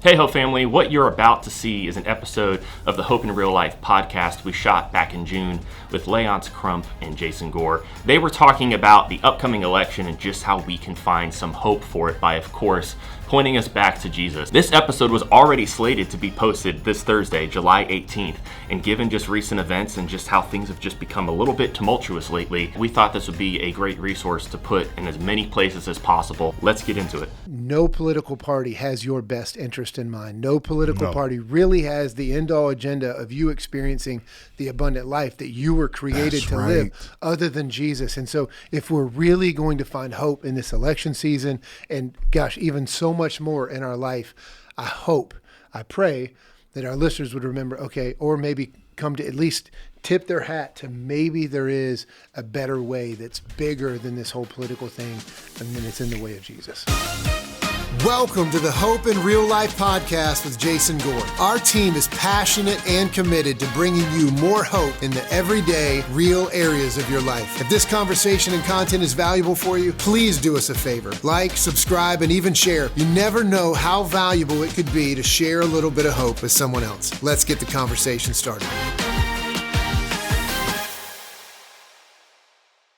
Hey Ho family, what you're about to see is an episode of the Hope in Real Life podcast we shot back in June with Léonce Crump and Jason Gore. They were talking about the upcoming election and just how we can find some hope for it by, of course, pointing us back to Jesus. This episode was already slated to be posted this Thursday, July 18th, and given just recent events and just how things have just become a little bit tumultuous lately, we thought this would be a great resource to put in as many places as possible. Let's get into it. No political party has your best interest in mind. No political party really has the end-all agenda of you experiencing the abundant life that you were created to live other than Jesus. And so if we're really going to find hope in this election season and, gosh, even so much more in our life, I pray that our listeners would remember, okay, or maybe come to at least tip their hat to maybe there is a better way that's bigger than this whole political thing, and then it's in the way of Jesus. Welcome to the Hope in Real Life podcast with Jason Gore. Our team is passionate and committed to bringing you more hope in the everyday, real areas of your life. If this conversation and content is valuable for you, please do us a favor. Like, subscribe, and even share. You never know how valuable it could be to share a little bit of hope with someone else. Let's get the conversation started.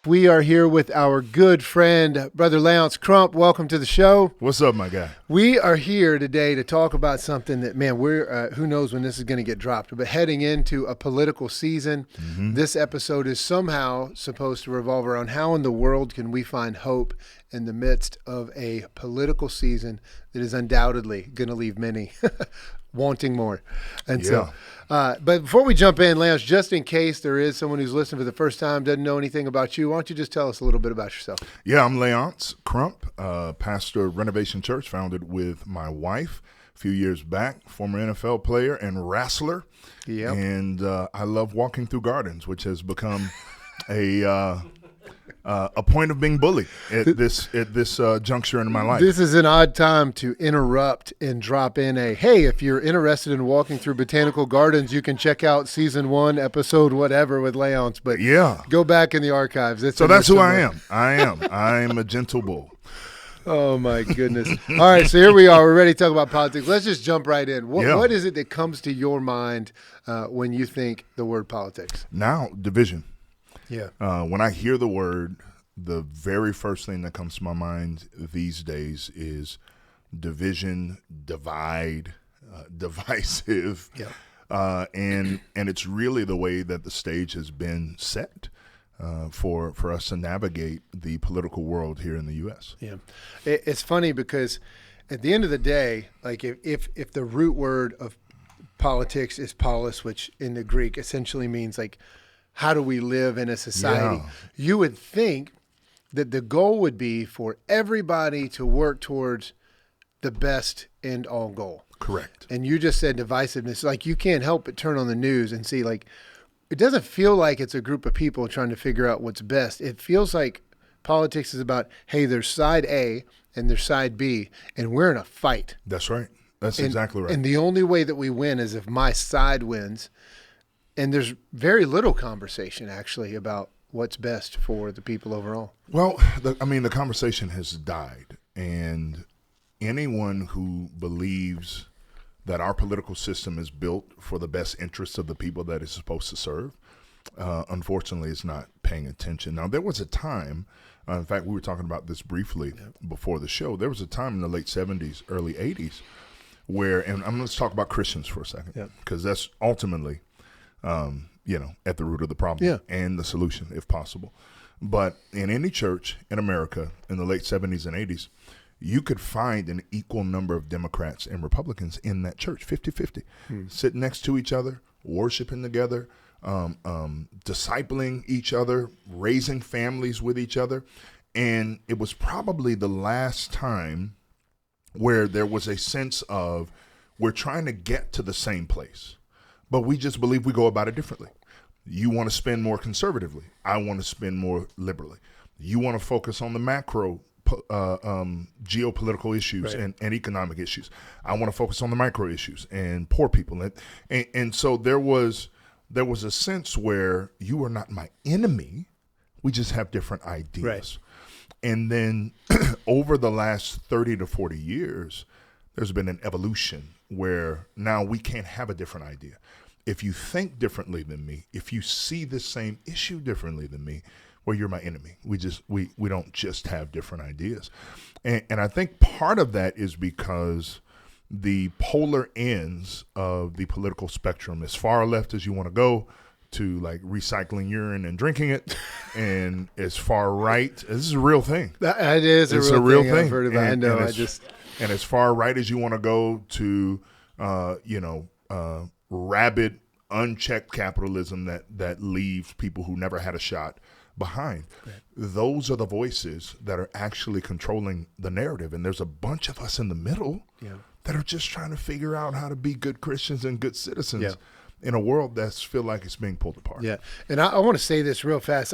We are here with our good friend, Brother Léonce Crump. Welcome to the show. What's up, my guy? We are here today to talk about something that, man, we're who knows when this is going to get dropped, but heading into a political season. This episode is somehow supposed to revolve around how in the world can we find hope in the midst of a political season that is undoubtedly going to leave many wanting more. And but before we jump in, Léonce, just in case there is someone who's listening for the first time, doesn't know anything about you, why don't you just tell us a little bit about yourself? Yeah, I'm Léonce Crump, pastor of Renovation Church, founded with my wife a few years back, former NFL player and wrestler. Yep. And I love walking through gardens, which has become a point of being bullied at this juncture in my life. This is an odd time to interrupt and drop in hey, if you're interested in walking through botanical gardens, you can check out season 1, episode whatever with Léonce. But yeah, go back in the archives. So that's who I am. I'm a gentle bull. Oh, my goodness. All right, so here we are. We're ready to talk about politics. Let's just jump right in. What is it that comes to your mind when you think the word politics? Now, division. Yeah. When I hear the word, the very first thing that comes to my mind these days is division, divide, divisive. Yeah. And it's really the way that the stage has been set for us to navigate the political world here in the U.S. Yeah. It's funny because at the end of the day, like if the root word of politics is polis, which in the Greek essentially means like, how do we live in a society? Yeah. You would think that the goal would be for everybody to work towards the best end all goal. Correct. And you just said divisiveness. Like you can't help but turn on the news and see like, it doesn't feel like it's a group of people trying to figure out what's best. It feels like politics is about, hey, there's side A and there's side B, and we're in a fight. That's right. That's exactly right. And the only way that we win is if my side wins. And there's very little conversation, actually, about what's best for the people overall. Well, the conversation has died. And anyone who believes that our political system is built for the best interests of the people that it's supposed to serve, unfortunately, is not paying attention. Now, there was a time, in fact, we were talking about this briefly before the show, there was a time in the late 70s, early 80s, where, and let's talk about Christians for a second, because that's ultimately at the root of the problem and the solution, if possible. But in any church in America in the late 70s and 80s, you could find an equal number of Democrats and Republicans in that church, 50-50, sitting next to each other, worshiping together, discipling each other, raising families with each other. And it was probably the last time where there was a sense of we're trying to get to the same place, but we just believe we go about it differently. You want to spend more conservatively. I want to spend more liberally. You want to focus on the macro geopolitical issues and economic issues. I want to focus on the micro issues and poor people. And so there was a sense where you are not my enemy. We just have different ideas. Right. And then over the last 30 to 40 years, there's been an evolution where now we can't have a different idea. If you think differently than me, if you see the same issue differently than me, well, you're my enemy. We don't just have different ideas. And I think part of that is because the polar ends of the political spectrum, as far left as you want to go, to like recycling urine and drinking it, and as far right, this is a real thing. It is a real thing. I've heard about it. I know. And as far right as you want to go to, rabid, unchecked capitalism that leaves people who never had a shot behind. Right. Those are the voices that are actually controlling the narrative. And there's a bunch of us in the middle that are just trying to figure out how to be good Christians and good citizens in a world that's feel like it's being pulled apart. Yeah. And I want to say this real fast.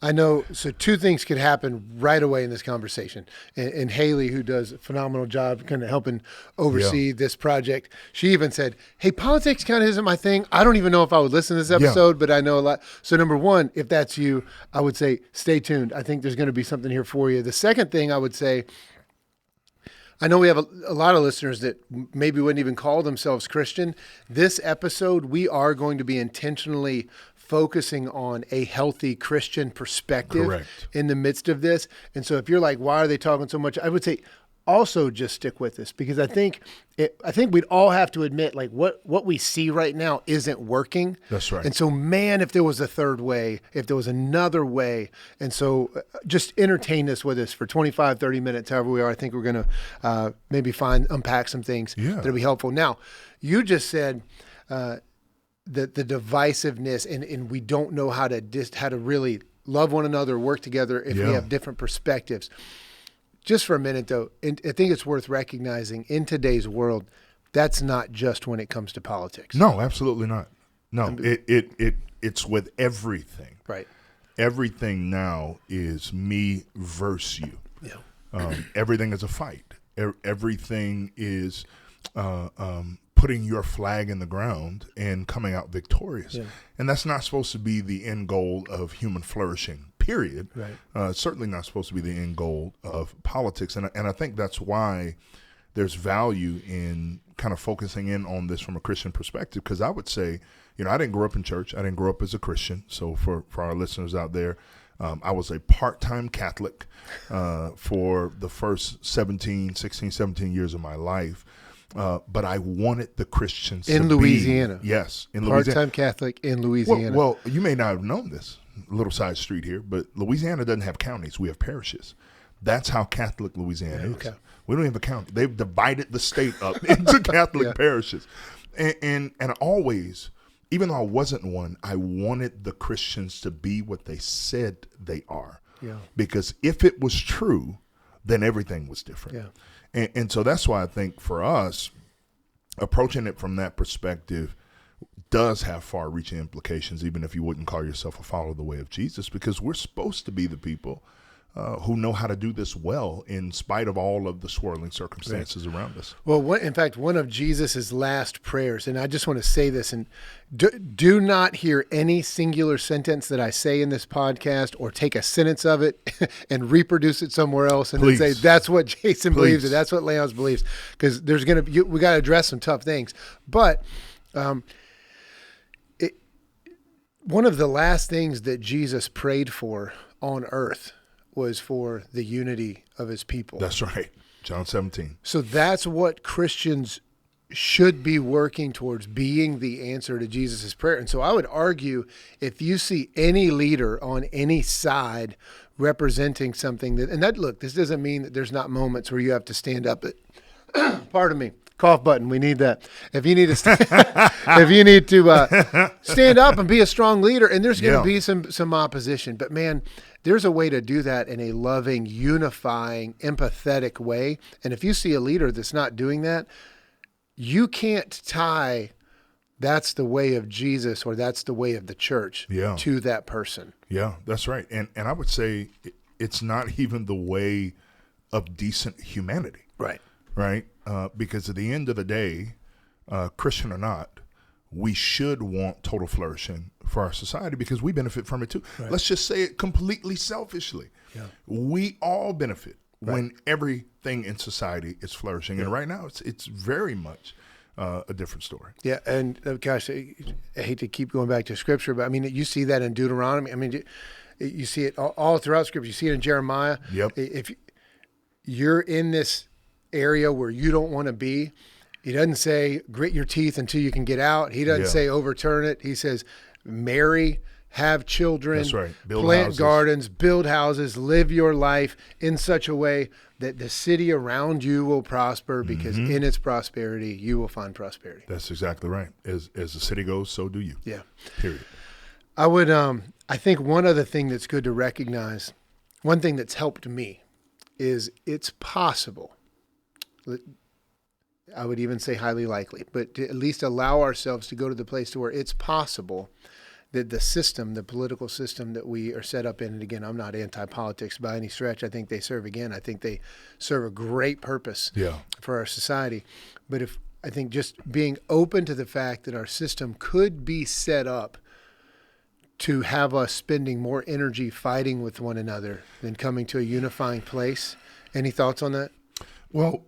I know, so two things could happen right away in this conversation. And Haley, who does a phenomenal job kind of helping oversee this project, she even said, hey, politics kind of isn't my thing. I don't even know if I would listen to this episode, but I know a lot. So number one, if that's you, I would say, stay tuned. I think there's going to be something here for you. The second thing I would say, I know we have a lot of listeners that maybe wouldn't even call themselves Christian. This episode, we are going to be intentionally focusing on a healthy Christian perspective in the midst of this. And so if you're like, why are they talking so much? I would say also just stick with this, because I think we'd all have to admit, like, what we see right now isn't working. That's right. And so, man, if there was a third way, if there was another way, and so just entertain this with us for 25, 30 minutes, however we are. I think we're going to maybe unpack some things that'll be helpful. Now, you just said the divisiveness, and we don't know how to really love one another, work together if we have different perspectives. Just for a minute, though, I think it's worth recognizing in today's world, that's not just when it comes to politics. No, absolutely not. No, it's with everything. Right. Everything now is me versus you. Yeah. Everything is a fight. Everything is putting your flag in the ground and coming out victorious. Yeah. And that's not supposed to be the end goal of human flourishing. Period. Right. Certainly not supposed to be the end goal of politics. And I think that's why there's value in kind of focusing in on this from a Christian perspective. Because I would say, I didn't grow up in church. I didn't grow up as a Christian. So for our listeners out there, I was a part-time Catholic for the first 16, 17 years of my life. But I wanted the Christians in Louisiana. Yes, in Louisiana. Part-time Catholic in Louisiana. Well, you may not have known this. Little side street here, but Louisiana doesn't have counties. We have parishes. That's how Catholic Louisiana is. Okay. We don't have a county. They've divided the state up into Catholic parishes. And always, even though I wasn't one, I wanted the Christians to be what they said they are. Yeah. Because if it was true, then everything was different. Yeah. And so that's why I think for us, approaching it from that perspective does have far-reaching implications, even if you wouldn't call yourself a follower of the way of Jesus, because we're supposed to be the people who know how to do this well in spite of all of the swirling circumstances around us. Well, in fact, one of Jesus's last prayers, and I just want to say this, and do not hear any singular sentence that I say in this podcast or take a sentence of it and reproduce it somewhere else and then say that's what Jason believes and that's what Léonce believes, because we got to address some tough things. But one of the last things that Jesus prayed for on earth was for the unity of his people. That's right. John 17. So that's what Christians should be working towards, being the answer to Jesus' prayer. And so I would argue, if you see any leader on any side representing something look, this doesn't mean that there's not moments where you have to stand up pardon me. Cough button. We need that. If you need to, stand up and be a strong leader, and there's going to be some opposition, but man, there's a way to do that in a loving, unifying, empathetic way. And if you see a leader that's not doing that, you can't tie that's the way of Jesus or that's the way of the church to that person. Yeah, that's right. And I would say it's not even the way of decent humanity. Right. Right? Because at the end of the day, Christian or not, we should want total flourishing for our society because we benefit from it too. Right. Let's just say it completely selfishly. Yeah. We all benefit when everything in society is flourishing. And right now it's very much a different story. Yeah, and gosh, I hate to keep going back to Scripture, but I mean, you see that in Deuteronomy. I mean, you see it all throughout Scripture. You see it in Jeremiah. Yep. If you're in this area where you don't want to be, he doesn't say grit your teeth until you can get out. He doesn't say overturn it. He says marry, have children, That's right. Plant houses. gardens, build houses, live your life in such a way that the city around you will prosper, because in its prosperity, you will find prosperity. That's exactly right. As the city goes, so do you. Yeah. Period. I think one other thing that's good to recognize, one thing that's helped me, is it's possible. I would even say highly likely, but to at least allow ourselves to go to the place to where it's possible that the system, the political system that we are set up in, and again, I'm not anti-politics by any stretch. I think they serve a great purpose for our society. But I think just being open to the fact that our system could be set up to have us spending more energy fighting with one another than coming to a unifying place. Any thoughts on that? Well,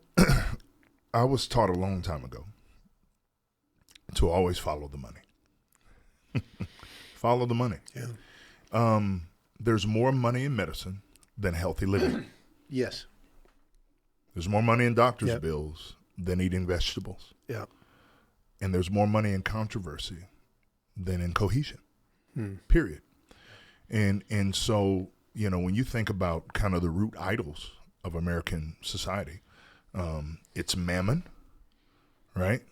I was taught a long time ago to always follow the money. Follow the money. Yeah. There's more money in medicine than healthy living. Yes. There's more money in doctor's bills than eating vegetables. Yeah. And there's more money in controversy than in cohesion. Period. And so, when you think about kind of the root idols of American society, it's mammon, right?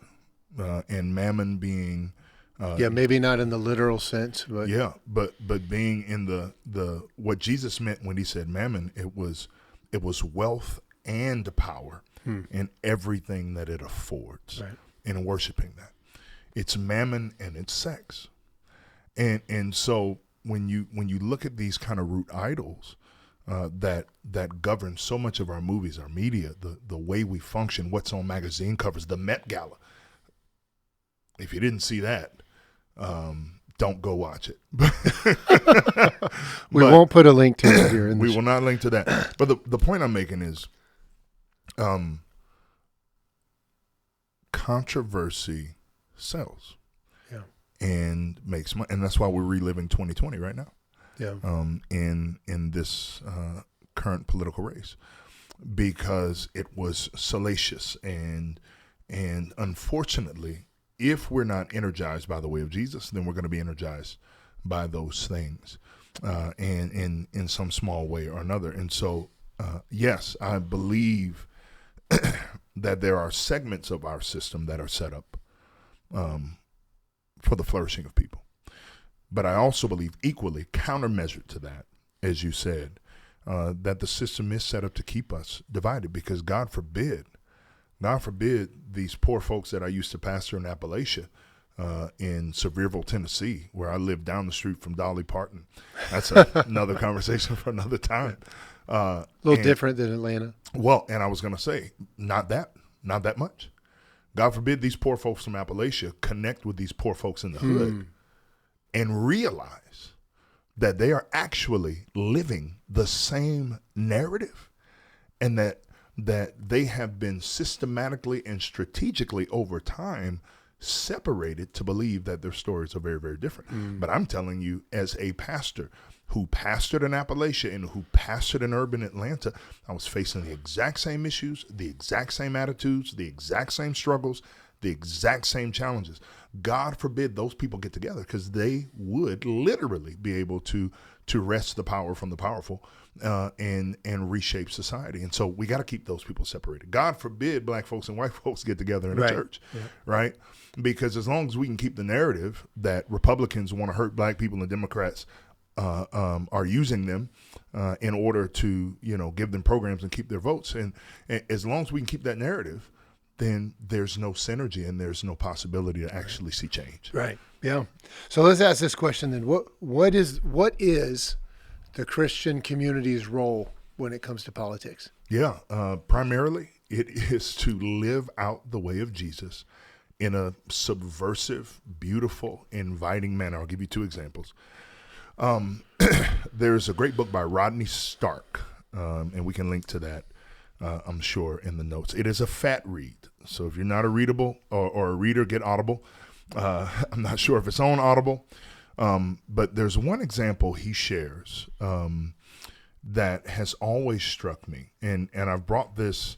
And mammon being maybe not in the literal sense, but but being in the what Jesus meant when he said mammon, it was wealth and power and everything that it affords, right. And worshiping that. It's mammon and it's sex. And so when you look at these kind of root idols that govern so much of our movies, our media, the way we function, what's on magazine covers, the Met Gala. If you didn't see that, don't go watch it. We won't put a link to it here. We will not link to that. But the point I'm making is, controversy sells. Yeah. And makes money, and that's why we're reliving 2020 right now. Yeah. In this current political race, because it was salacious and unfortunately, if we're not energized by the way of Jesus, then we're going to be energized by those things, and in some small way or another. And so, yes, I believe that there are segments of our system that are set up for the flourishing of people. But I also believe, equally countermeasured to that, as you said, that the system is set up to keep us divided, because God forbid these poor folks that I used to pastor in Appalachia, in Sevierville, Tennessee, where I live down the street from Dolly Parton. That's another conversation for another time. A little different than Atlanta. Well, and I was going to say, not that much. God forbid these poor folks from Appalachia connect with these poor folks in the hood and realize that they are actually living the same narrative, and that they have been systematically and strategically over time separated to believe that their stories are very, very different. But I'm telling you, as a pastor who pastored in Appalachia and who pastored in urban Atlanta, I was facing the exact same issues, the exact same attitudes, the exact same struggles, the exact same challenges. God forbid those people get together, because they would literally be able to wrest the power from the powerful and reshape society. And so we got to keep those people separated. God forbid black folks and white folks get together in a church, right? Because as long as we can keep the narrative that Republicans want to hurt black people and Democrats are using them in order to, give them programs and keep their votes, and as long as we can keep that narrative, then there's no synergy and there's no possibility to actually see change. Right. Yeah. So let's ask this question then. What is the Christian community's role when it comes to politics? Yeah. Primarily, it is to live out the way of Jesus in a subversive, beautiful, inviting manner. I'll give you two examples. There's a great book by Rodney Stark, and we can link to that. I'm sure, in the notes. It is a fat read. So if you're not a readable or a reader, get Audible. I'm not sure if it's on Audible. But there's one example he shares that has always struck me. And I've brought this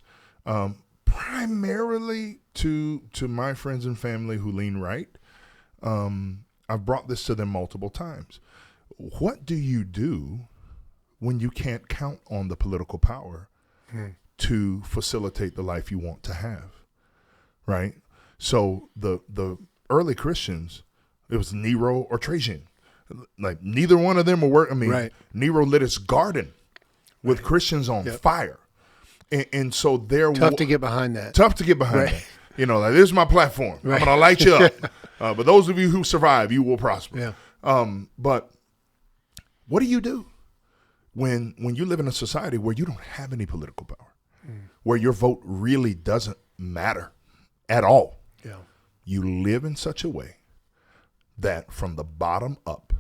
primarily to my friends and family who lean right. I've brought this to them multiple times. What do you do when you can't count on the political power to facilitate the life you want to have, right? So the early Christians, it was Nero or Trajan. Like neither one of them were working. I mean, right. Nero lit his garden with Christians on fire. And so they're tough to get behind that. Tough to get behind that. You know, like, this is my platform. Right. I'm going to light you up. But those of you who survive, you will prosper. Yeah. But what do you do when you live in a society where you don't have any political power, where your vote really doesn't matter at all? Yeah. You live in such a way that from the bottom up,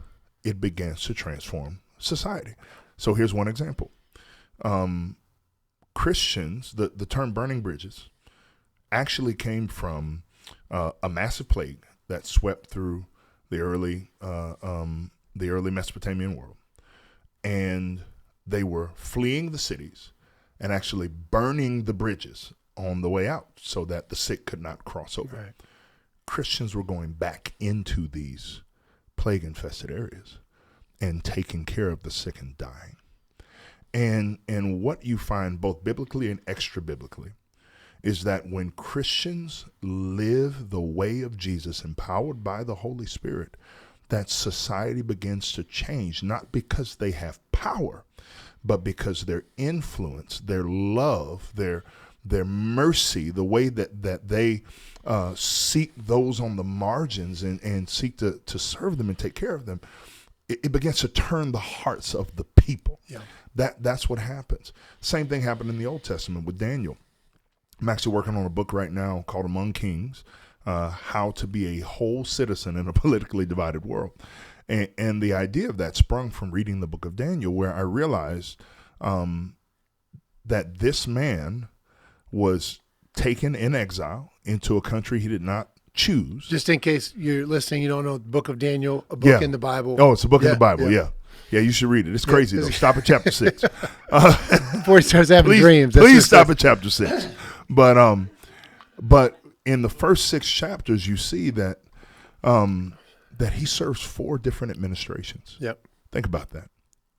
it begins to transform society. So here's one example. Christians, the term burning bridges, actually came from a massive plague that swept through the early Mesopotamian world. And they were fleeing the cities and actually burning the bridges on the way out so that the sick could not cross over. Right. Christians were going back into these plague-infested areas and taking care of the sick and dying. And what you find both biblically and extra-biblically is that when Christians live the way of Jesus, empowered by the Holy Spirit, that society begins to change, not because they have power, but because their influence, their love, their mercy, the way that they seek those on the margins and seek to serve them and take care of them, it begins to turn the hearts of the people. Yeah. That's what happens. Same thing happened in the Old Testament with Daniel. I'm actually working on a book right now called Among Kings, how to be a whole citizen in a politically divided world. And the idea of that sprung from reading the book of Daniel, where I realized that this man was taken in exile into a country he did not choose. Just in case you're listening, you don't know the book of Daniel, a book in the Bible. Oh, it's a book in the Bible, yeah. Yeah, you should read it. It's crazy, though. Stop at chapter 6. Before he starts having dreams. Please stop at chapter 6. But in the first 6 chapters, you see that that he serves 4 different administrations. Yep. Think about that.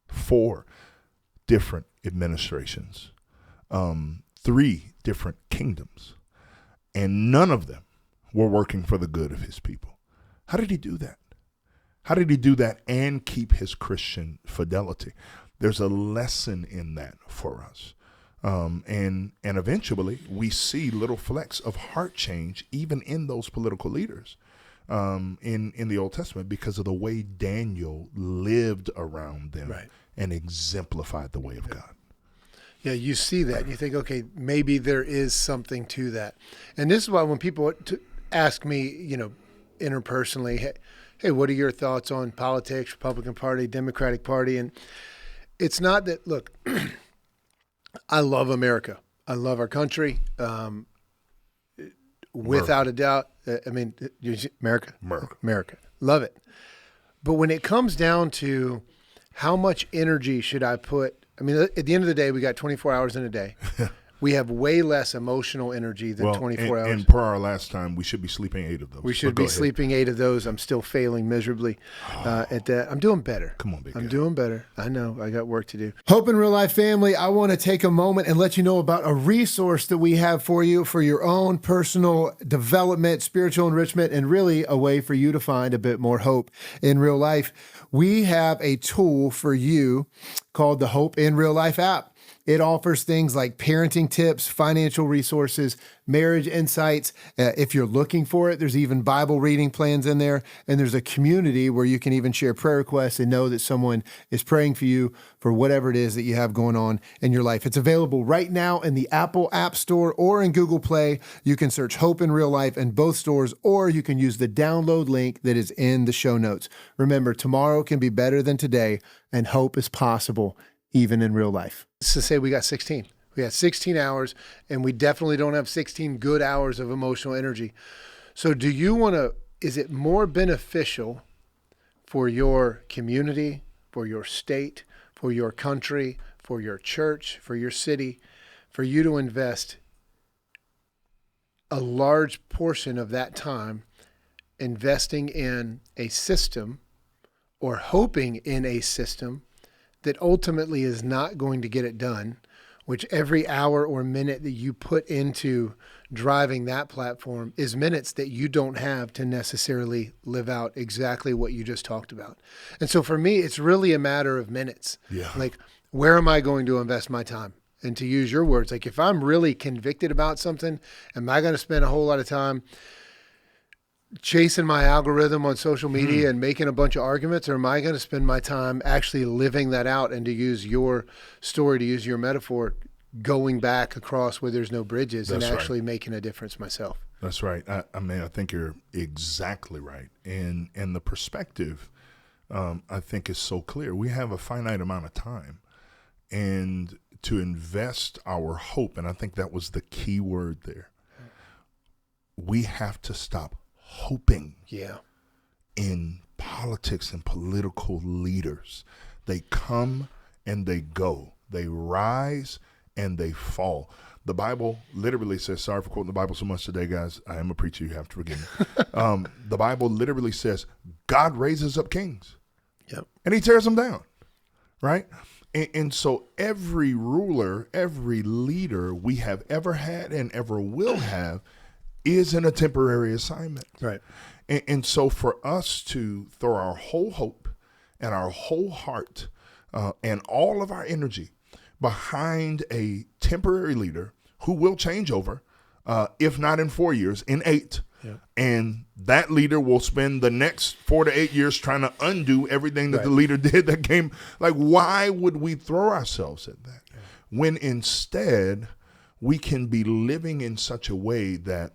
4 different administrations. 3 different kingdoms. And none of them were working for the good of his people. How did he do that? How did he do that and keep his Christian fidelity? There's a lesson in that for us. And eventually we see little flecks of heart change even in those political leaders in the Old Testament because of the way Daniel lived around them and exemplified the way of God. Yeah, you see that and you think, okay, maybe there is something to that. And this is why when people ask me, interpersonally, hey, what are your thoughts on politics, Republican Party, Democratic Party? And it's not that, look, I love America. I love our country. Without a doubt. America. Love it. But when it comes down to how much energy should I put, at the end of the day, we got 24 hours in a day. We have way less emotional energy than 24 hours. And per our last time, we should be sleeping 8 of those. We should be sleeping 8 of those. I'm still failing miserably at that. I'm doing better. Come on, big guy. I'm doing better. I know. I got work to do. Hope in Real Life family, I want to take a moment and let you know about a resource that we have for you for your own personal development, spiritual enrichment, and really a way for you to find a bit more hope in real life. We have a tool for you called the Hope in Real Life app. It offers things like parenting tips, financial resources, marriage insights. If you're looking for it, there's even Bible reading plans in there. And there's a community where you can even share prayer requests and know that someone is praying for you for whatever it is that you have going on in your life. It's available right now in the Apple App Store or in Google Play. You can search Hope in Real Life in both stores, or you can use the download link that is in the show notes. Remember, tomorrow can be better than today, and hope is possible even in real life. To say we got 16. We got 16 hours, and we definitely don't have 16 good hours of emotional energy. So do you want to, is it more beneficial for your community, for your state, for your country, for your church, for your city, for you to invest a large portion of that time investing in a system or hoping in a system that ultimately is not going to get it done, which every hour or minute that you put into driving that platform is minutes that you don't have to necessarily live out exactly what you just talked about. And so for me, it's really a matter of minutes. Yeah. Like, where am I going to invest my time? And to use your words, like if I'm really convicted about something, am I going to spend a whole lot of time chasing my algorithm on social media and making a bunch of arguments, or am I going to spend my time actually living that out? And to use your story, to use your metaphor, going back across where there's no bridges and actually making a difference myself. That's right. I mean, I think you're exactly right. And the perspective, I think, is so clear. We have a finite amount of time, and to invest our hope, and I think that was the key word there, we have to stop hoping in politics and political leaders. They come and they go. They rise and they fall. The Bible literally says, sorry for quoting the Bible so much today, guys. I am a preacher. You have to forgive me. The Bible literally says God raises up kings and he tears them down, right? And so every ruler, every leader we have ever had and ever will have is in a temporary assignment. Right. And so for us to throw our whole hope and our whole heart and all of our energy behind a temporary leader who will change over, if not in 4 years, in 8. And that leader will spend the next 4 to 8 years trying to undo everything that the leader did that came. Like, why would we throw ourselves at that when instead we can be living in such a way that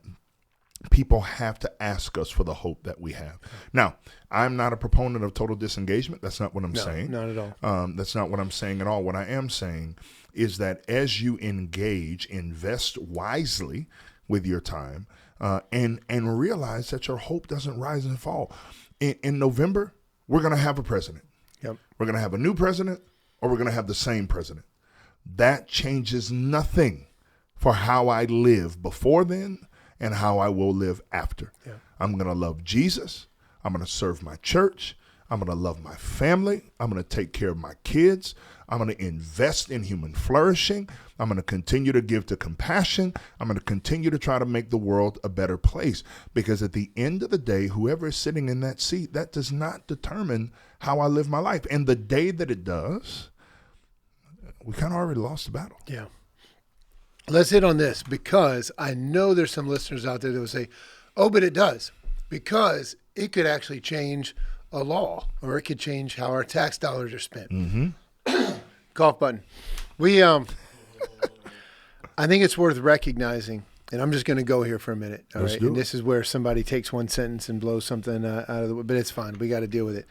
people have to ask us for the hope that we have? Now, I'm not a proponent of total disengagement. That's not what I'm saying. Not at all. That's not what I'm saying at all. What I am saying is that as you engage, invest wisely with your time, and realize that your hope doesn't rise and fall. In November, we're going to have a president. We're going to have a new president, or we're going to have the same president. That changes nothing for how I live before then and how I will live after. I'm going to love Jesus. I'm going to serve my church. I'm going to love my family. I'm going to take care of my kids. I'm going to invest in human flourishing. I'm going to continue to give to compassion. I'm going to continue to try to make the world a better place, because at the end of the day, whoever is sitting in that seat, that does not determine how I live my life. And the day that it does, we kind of already lost the battle. Yeah. Let's hit on this, because I know there's some listeners out there that will say, oh, but it does, because it could actually change a law, or it could change how our tax dollars are spent. Cough button. I think it's worth recognizing, and I'm just going to go here for a minute. All right. And this is where somebody takes one sentence and blows something out of the way, but it's fine. We got to deal with it.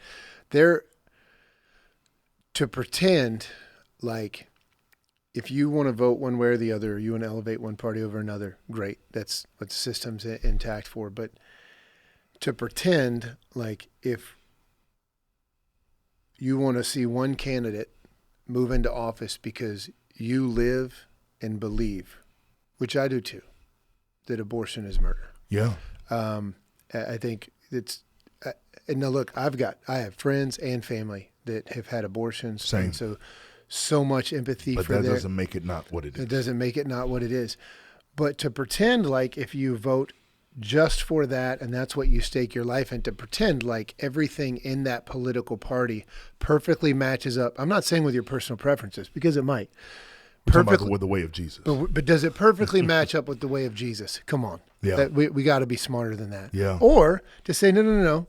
To pretend like if you want to vote one way or the other, or you want to elevate one party over another, great. That's what the system's intact for. But to pretend like if you want to see one candidate move into office because you live and believe, which I do too, that abortion is murder. I think it's, and now look, I have friends and family that have had abortions. Same. And so much empathy for that. But that doesn't make it not what it is. It doesn't make it not what it is. But to pretend like if you vote just for that and that's what you stake your life in, to pretend like everything in that political party perfectly matches up. I'm not saying with your personal preferences, because it might. Perfectly with the way of Jesus. But does it perfectly match up with the way of Jesus? Come on. We got to be smarter than that. Or to say, no.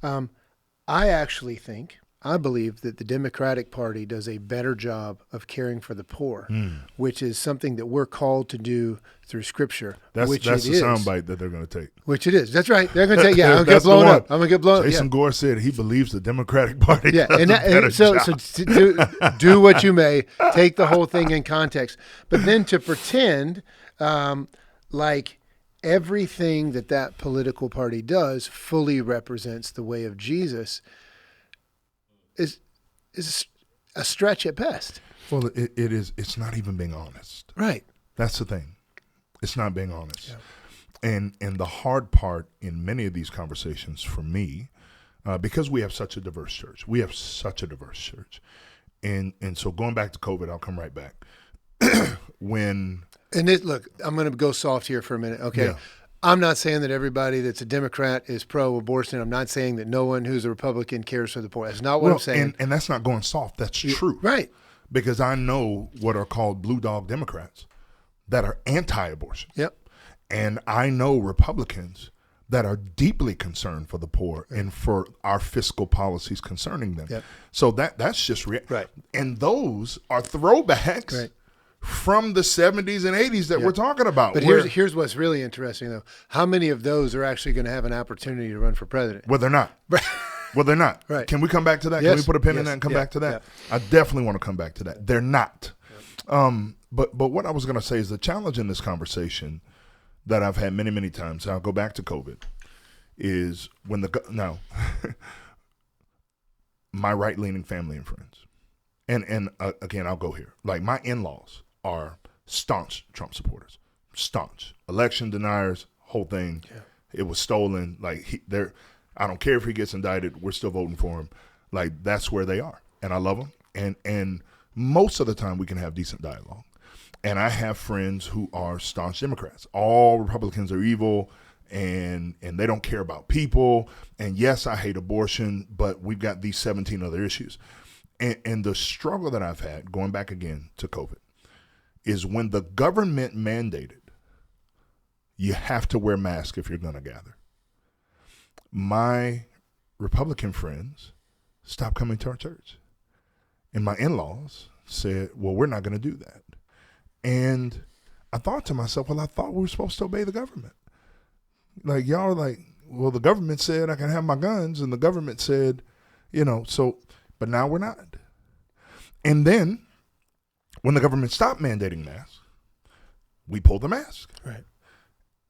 I actually think I believe that the Democratic Party does a better job of caring for the poor, which is something that we're called to do through Scripture. That's which the it is. soundbite that they're going to take. Which it is. That's right. They're going to say, I'm going to get blown up. I'm going to get blown up. Jason Gore said he believes the Democratic Party does and a better so job. do what you may, take the whole thing in context. But then to pretend like everything that political party does fully represents the way of Jesus is a stretch at best. Well, it is. It's not even being honest. Right. That's the thing. It's not being honest. Yeah. And the hard part in many of these conversations for me, because we have such a diverse church, and so going back to COVID, I'll come right back. Look, I'm going to go soft here for a minute. Okay. Yeah. I'm not saying that everybody that's a Democrat is pro-abortion. I'm not saying that no one who's a Republican cares for the poor. That's not what I'm saying. And that's not going soft. That's true. Right. Because I know what are called blue dog Democrats that are anti-abortion. Yep. And I know Republicans that are deeply concerned for the poor and for our fiscal policies concerning them. Yep. So that's just right. And those are throwbacks from the 70s and 80s that we're talking about. But here's what's really interesting, though. How many of those are actually going to have an opportunity to run for president? Well, they're not. Well, they're not. Right. Can we come back to that? Yes. Can we put a pin in that and come back to that? I definitely want to come back to that. They're not. But what I was going to say is the challenge in this conversation that I've had many, many times, I'll go back to COVID, is when my right-leaning family and friends, and again, I'll go here. Like my in-laws are staunch Trump supporters, staunch election deniers, whole thing. Yeah. It was stolen. Like I don't care if he gets indicted. We're still voting for him. Like that's where they are, and I love them. And most of the time we can have decent dialogue. And I have friends who are staunch Democrats. All Republicans are evil, and they don't care about people. And yes, I hate abortion, but we've got these 17 other issues. And the struggle that I've had, going back again to COVID, is when the government mandated you have to wear masks if you're going to gather. My Republican friends stopped coming to our church. And my in-laws said, well, we're not going to do that. And I thought to myself, well, I thought we were supposed to obey the government. Like, y'all are like, well, the government said I can have my guns, and the government said, but now we're not. And then when the government stopped mandating masks, we pulled the mask. Right.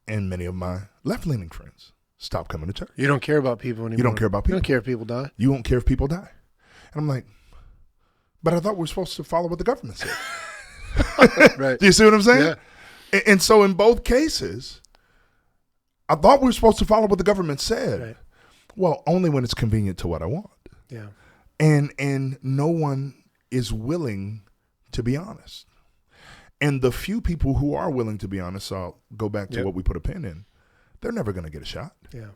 And many of my left-leaning friends stopped coming to church. You don't care about people anymore. You don't care about people. You don't care if people die. You won't care if people die. And I'm like, but I thought we were supposed to follow what the government said. Right. Do you see what I'm saying? Yeah. And so in both cases, I thought we were supposed to follow what the government said. Right. Well, only when it's convenient to what I want. Yeah. And no one is willing to be honest. And the few people who are willing to be honest, so I'll go back to what we put a pin in, they're never going to get a shot. Yeah.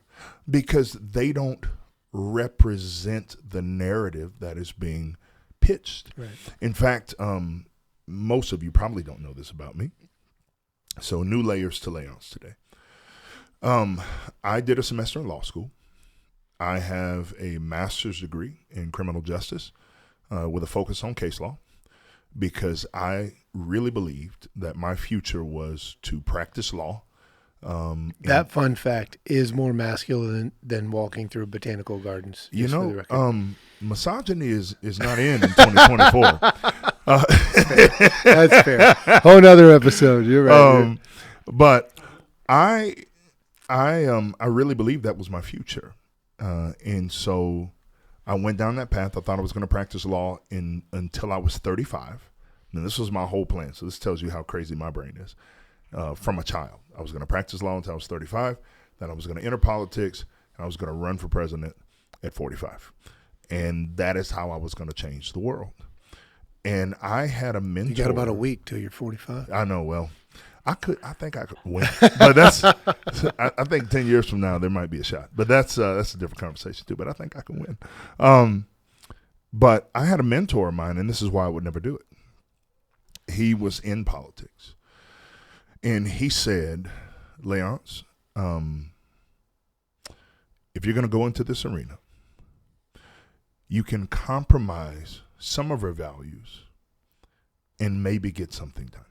Because they don't represent the narrative that is being pitched. Right. In fact, most of you probably don't know this about me. So new layers to Léonce today. I did a semester in law school. I have a master's degree in criminal justice with a focus on case law because I really believed that my future was to practice law. That fun fact is more masculine than walking through botanical gardens. Misogyny is not in 2024. That's fair. Whole nother episode. You're right. But I really believed that was my future. And so I went down that path. I thought I was going to practice law until I was 35. And this was my whole plan. So this tells you how crazy my brain is. From a child, I was going to practice law until I was 35. Then I was going to enter politics, and I was going to run for president at 45. And that is how I was going to change the world. And I had a mentor. You got about a week till you're 45. I know. Well, I think I could win, but I think 10 years from now there might be a shot. But that's a different conversation too. But I think I can win. But I had a mentor of mine, and this is why I would never do it. He was in politics. And he said, Léonce, if you're going to go into this arena, you can compromise some of your values and maybe get something done.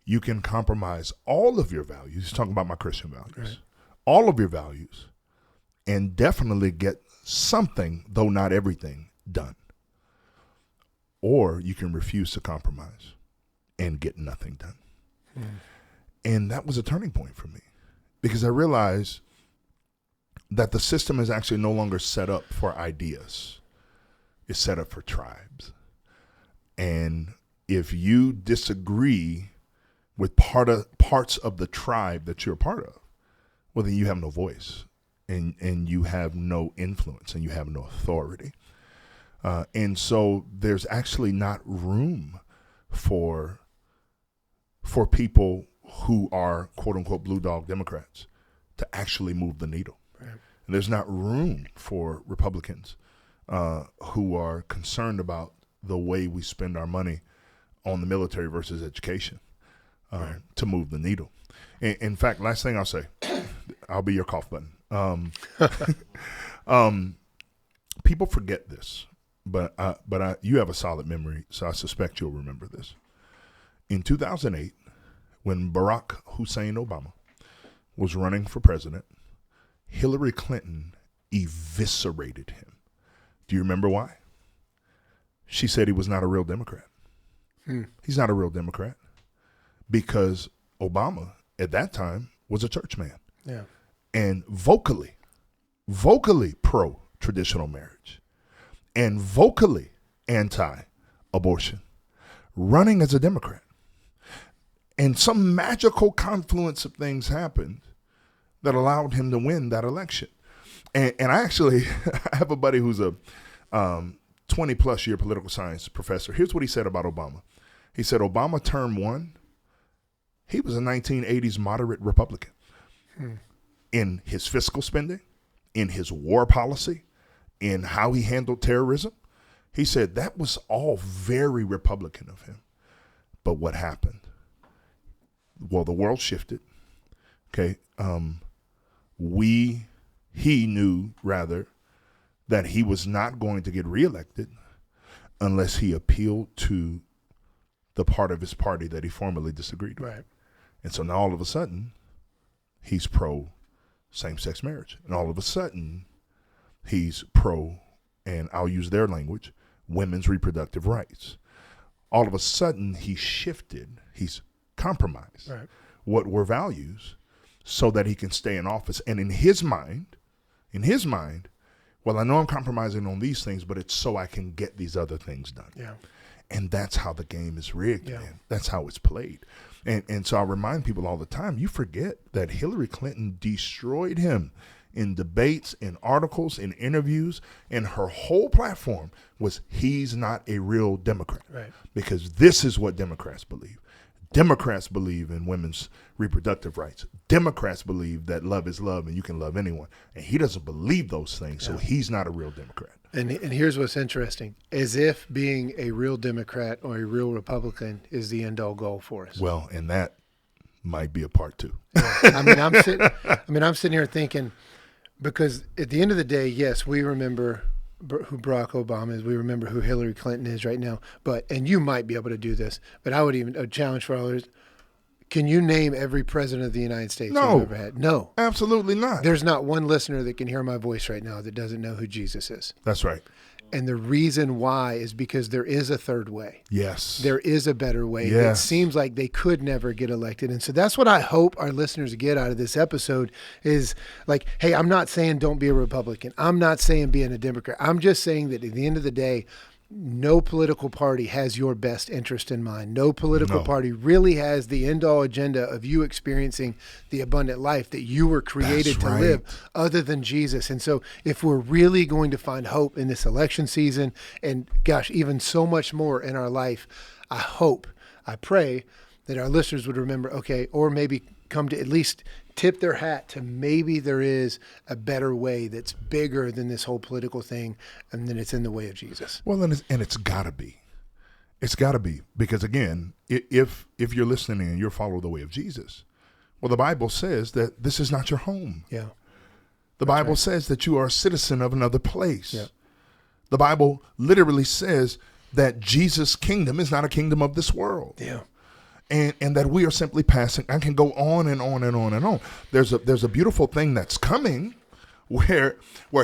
You can compromise all of your values. He's talking about my Christian values. Right. All of your values and definitely get something, though not everything, done. Or you can refuse to compromise and get nothing done. And that was a turning point for me because I realized that the system is actually no longer set up for ideas. It's set up for tribes. And if you disagree with parts of the tribe that you're a part of, well, then you have no voice and you have no influence and you have no authority. And so there's actually not room for people who are quote unquote blue dog Democrats to actually move the needle. Right. And there's not room for Republicans who are concerned about the way we spend our money on the military versus education to move the needle. In fact, last thing I'll say, I'll be your cough button. People forget this, but you have a solid memory, so I suspect you'll remember this. In 2008, when Barack Hussein Obama was running for president, Hillary Clinton eviscerated him. Do you remember why? She said he was not a real Democrat. He's not a real Democrat because Obama at that time was a church man. Yeah. And vocally pro-traditional marriage and vocally anti-abortion, running as a Democrat. And some magical confluence of things happened that allowed him to win that election. And I actually I have a buddy who's a 20-plus year political science professor. Here's what he said about Obama. He said Obama term one, he was a 1980s moderate Republican. In his fiscal spending, in his war policy, in how he handled terrorism. He said that was all very Republican of him. But what happened? Well, the world shifted. Okay. He knew rather that he was not going to get reelected unless he appealed to the part of his party that he formerly disagreed with. Right. And so now all of a sudden, he's pro same-sex marriage. And all of a sudden, he's pro, and I'll use their language, women's reproductive rights. All of a sudden, he's shifted, he's compromised what were values so that he can stay in office. And in his mind, well, I know I'm compromising on these things, but it's so I can get these other things done. Yeah. And that's how the game is rigged, man. That's how it's played. And so I remind people all the time, you forget that Hillary Clinton destroyed him in debates, in articles, in interviews, and her whole platform was he's not a real Democrat. Right. Because this is what Democrats believe. Democrats believe in women's reproductive rights. Democrats believe that love is love and you can love anyone. And he doesn't believe those things, so he's not a real Democrat. And here's what's interesting, as if being a real Democrat or a real Republican is the end-all goal for us. Well, and that might be a part two. I'm sitting here thinking, because at the end of the day, yes, we remember who Barack Obama is. We remember who Hillary Clinton is right now. And you might be able to do this, but I would even challenge for others. Can you name every president of the United States we've ever had? No. Absolutely not. There's not one listener that can hear my voice right now that doesn't know who Jesus is. That's right. And the reason why is because there is a third way. Yes. There is a better way. Yes. It seems like they could never get elected. And so that's what I hope our listeners get out of this episode is like, hey, I'm not saying don't be a Republican. I'm not saying being a Democrat. I'm just saying that at the end of the day, no political party has your best interest in mind. No political party really has the end-all agenda of you experiencing the abundant life that you were created to live other than Jesus. And so if we're really going to find hope in this election season and, gosh, even so much more in our life, I pray that our listeners would remember, okay, or maybe come to at least tip their hat to maybe there is a better way that's bigger than this whole political thing, and then it's in the way of Jesus. Well, and it's got to be. It's got to be. Because, again, if you're listening and you're following the way of Jesus, well, the Bible says that this is not your home. Yeah. The Bible says that you are a citizen of another place. Yeah. The Bible literally says that Jesus' kingdom is not a kingdom of this world. Yeah. And that we are simply passing. I can go on and on and on and on. There's a beautiful thing that's coming where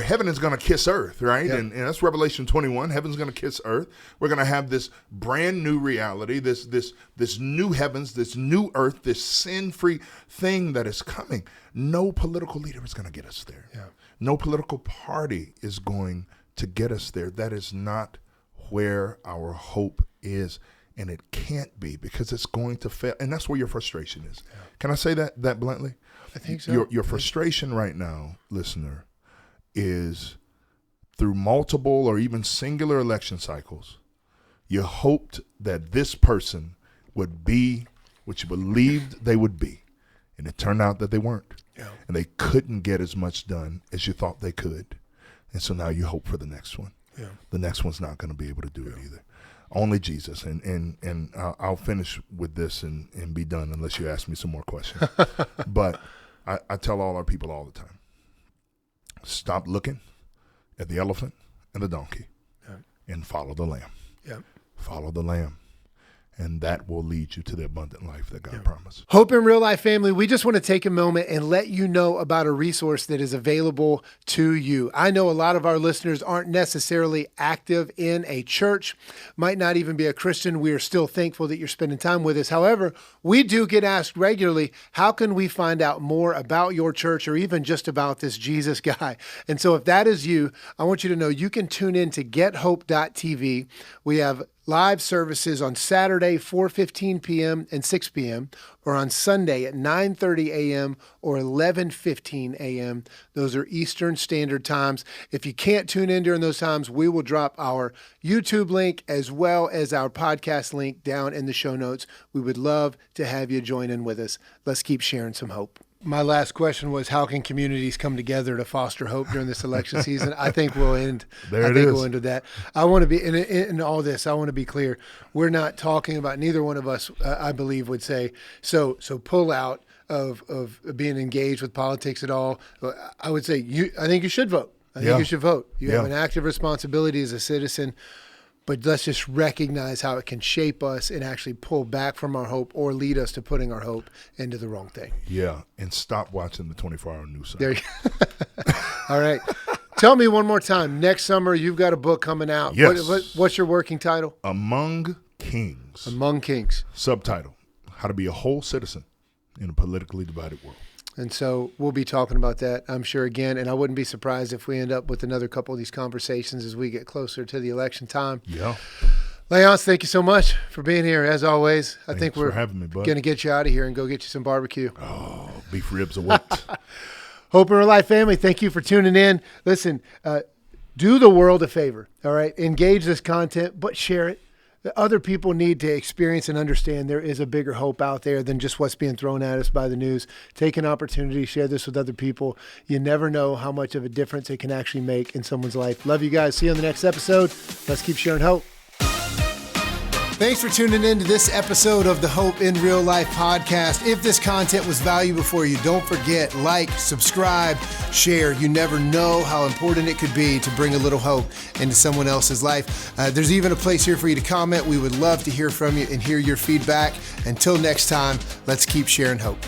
heaven is going to kiss earth, right? Yep. And that's Revelation 21. Heaven's going to kiss earth. We're going to have this brand new reality, this new heavens, this new earth, this sin-free thing that is coming. No political leader is going to get us there. Yeah. No political party is going to get us there. That is not where our hope is, and it can't be, because it's going to fail. And that's where your frustration is. Yeah. Can I say that bluntly? I think so. Your frustration right now, listener, is through multiple or even singular election cycles, you hoped that this person would be what you believed they would be, and it turned out that they weren't. Yeah. And they couldn't get as much done as you thought they could. And so now you hope for the next one. Yeah. The next one's not going to be able to do it either. Only Jesus. And I'll finish with this and be done unless you ask me some more questions. But I tell all our people all the time, stop looking at the elephant and the donkey and follow the lamb. Yeah. Follow the lamb. And that will lead you to the abundant life that God promised. Hope in Real Life family, we just want to take a moment and let you know about a resource that is available to you. I know a lot of our listeners aren't necessarily active in a church, might not even be a Christian. We are still thankful that you're spending time with us. However, we do get asked regularly, how can we find out more about your church or even just about this Jesus guy? And so if that is you, I want you to know you can tune in to gethope.tv. We have live services on Saturday, 4:15 p.m. and 6 p.m., or on Sunday at 9:30 a.m. or 11:15 a.m. Those are Eastern Standard Times. If you can't tune in during those times, we will drop our YouTube link as well as our podcast link down in the show notes. We would love to have you join in with us. Let's keep sharing some hope. My last question was, how can communities come together to foster hope during this election season? I think we'll end. We'll end with that. I want to be in all this. I want to be clear. We're not talking about. Neither one of us, I believe, would say so. Pull out of being engaged with politics at all. I would say I think you should vote. I think you should vote. You have an active responsibility as a citizen. But let's just recognize how it can shape us and actually pull back from our hope or lead us to putting our hope into the wrong thing. Yeah, and stop watching the 24-hour news cycle. There you go. All right. Tell me one more time. Next summer, you've got a book coming out. Yes. What's your working title? Among Kings. Among Kings. Subtitle, How to Be a Whole Citizen in a Politically Divided World. And so we'll be talking about that, I'm sure, again. And I wouldn't be surprised if we end up with another couple of these conversations as we get closer to the election time. Yeah. Léonce, thank you so much for being here, as always. I think we're going to get you out of here and go get you some barbecue. Oh, beef ribs await. Hope in Real Life family, thank you for tuning in. Listen, do the world a favor, all right? Engage this content, but share it. Other people need to experience and understand there is a bigger hope out there than just what's being thrown at us by the news. Take an opportunity, share this with other people. You never know how much of a difference it can actually make in someone's life. Love you guys. See you on the next episode. Let's keep sharing hope. Thanks for tuning in to this episode of the Hope in Real Life podcast. If this content was valuable for you, don't forget, like, subscribe, share. You never know how important it could be to bring a little hope into someone else's life. There's even a place here for you to comment. We would love to hear from you and hear your feedback. Until next time, let's keep sharing hope.